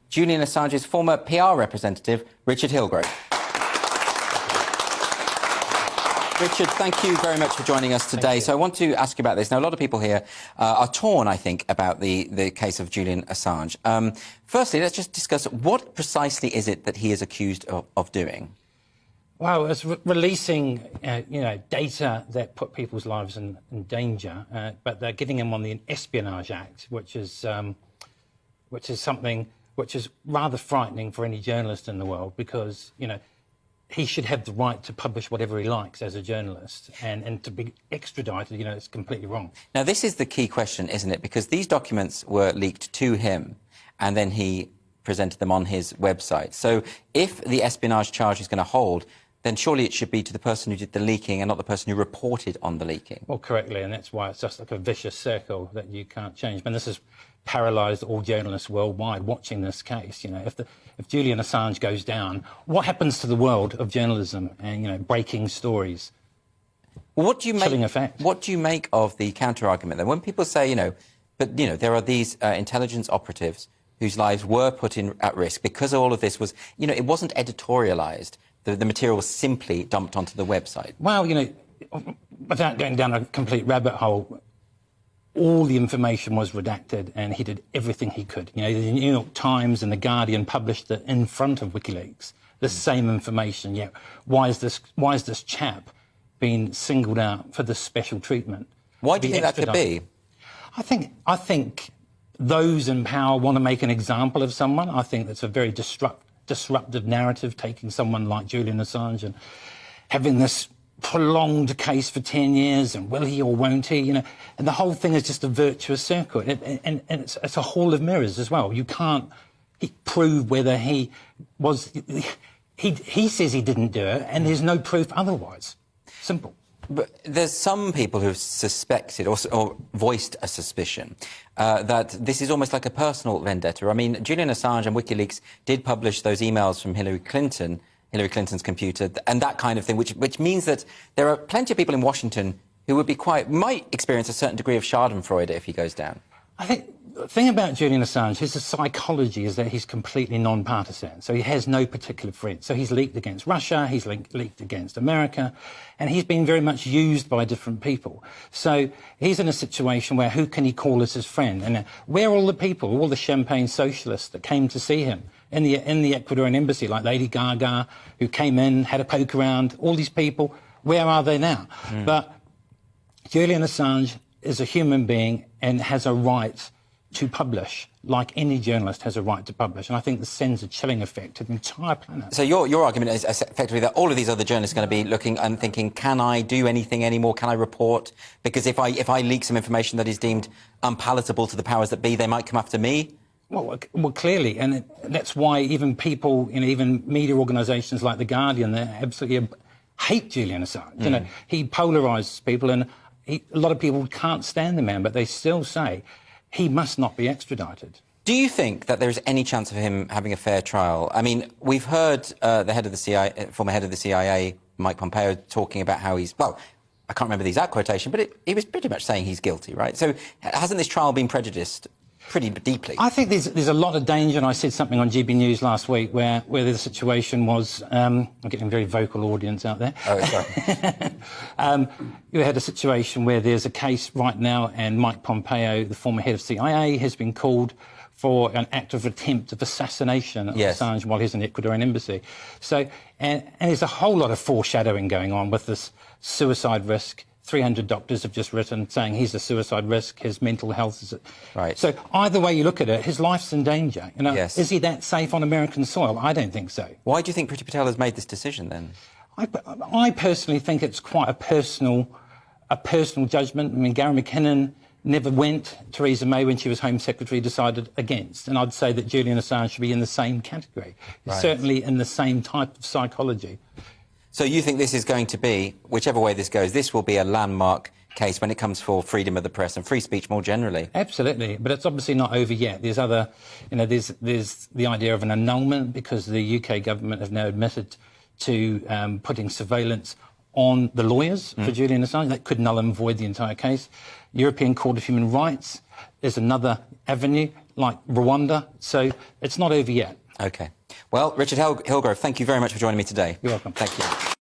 Julian Assange's former PR representative, Richard Hillgrove. Richard, thank you very much for joining us today. So I want to ask you about this. Now, a lot of people here are torn, I think, about the case of Julian Assange. Firstly, let's just discuss what precisely is it that he is accused of doing? Well, it's releasing, data that put people's lives in danger, but they're getting him on the Espionage Act, which is something which is rather frightening for any journalist in the world, because, he should have the right to publish whatever he likes as a journalist, and to be extradited, it's completely wrong. Now, this is the key question, isn't it? Because these documents were leaked to him, and then he presented them on his website. So if the espionage charge is going to hold, then surely it should be to the person who did the leaking and not the person who reported on the leaking. Well, correctly, and that's why it's just like a vicious circle that you can't change. But this has paralysed all journalists worldwide watching this case. If Julian Assange goes down, what happens to the world of journalism and, breaking stories? Well, what do you chilling effect. What do you make of the counter-argument then? When people say, there are these intelligence operatives whose lives were put at risk because all of this was, it wasn't editorialised. The material was simply dumped onto the website. Well, without going down a complete rabbit hole, all the information was redacted, and he did everything he could. The New York Times and The Guardian published it in front of WikiLeaks, the same information. Yet, why is this chap being singled out for this special treatment? Why do you think that could be? I think those in power want to make an example of someone. I think that's a very disruptive narrative, taking someone like Julian Assange and having this prolonged case for 10 years, and will he or won't he, and the whole thing is just a virtuous circle, and it's a hall of mirrors as well. You can't prove whether he was... He says he didn't do it, and there's no proof otherwise. Simple. But there's some people who've suspected or voiced a suspicion that this is almost like a personal vendetta. I mean, Julian Assange and WikiLeaks did publish those emails from Hillary Clinton's computer, and that kind of thing, which means that there are plenty of people in Washington who might experience a certain degree of schadenfreude if he goes down. I think the thing about Julian Assange, his psychology is that he's completely non-partisan. So he has no particular friends. So he's leaked against Russia, he's leaked against America, and he's been very much used by different people. So he's in a situation where who can he call as his friend? And where are all the people, all the champagne socialists that came to see him in the Ecuadorian embassy, like Lady Gaga, who came in, had a poke around, all these people, where are they now? But Julian Assange is a human being and has a right to publish, like any journalist has a right to publish. And I think this sends a chilling effect to the entire planet. So your argument is effectively that all of these other journalists are going to be looking and thinking, can I do anything anymore? Can I report? Because if I leak some information that is deemed unpalatable to the powers that be, they might come after me? Well, clearly, and that's why even people, even media organisations like The Guardian, they absolutely hate Julian Assange. He polarises people, and a lot of people can't stand the man, but they still say he must not be extradited. Do you think that there is any chance of him having a fair trial? I mean, we've heard the head of the CIA, former head of the CIA, Mike Pompeo, talking about how he's, well, I can't remember the exact quotation, but he was pretty much saying he's guilty, right? So hasn't this trial been prejudiced pretty deeply? I think there's a lot of danger, and I said something on GB News last week where the situation was... I'm getting a very vocal audience out there. Oh, sorry. You had a situation where there's a case right now, and Mike Pompeo, the former head of CIA, has been called for an act of attempted assassination of Assange while he's in the Ecuadorian embassy. So, and there's a whole lot of foreshadowing going on with this suicide risk. 300 doctors have just written saying he's a suicide risk, his mental health is... Right. So either way you look at it, his life's in danger. Is he that safe on American soil? I don't think so. Why do you think Priti Patel has made this decision, then? I personally think it's quite a personal judgment. I mean, Gary McKinnon never went. Theresa May, when she was Home Secretary, decided against. And I'd say that Julian Assange should be in the same category. He's certainly in the same type of psychology. So you think this is going to be, whichever way this goes, this will be a landmark case when it comes for freedom of the press and free speech more generally? Absolutely, but it's obviously not over yet. There's other, there's the idea of an annulment, because the UK government have now admitted to putting surveillance on the lawyers for Julian Assange. That could null and void the entire case. European Court of Human Rights is another avenue. like Rwanda. So it's not over yet. OK. Well, Richard Hillgrove, thank you very much for joining me today. You're welcome. Thank you.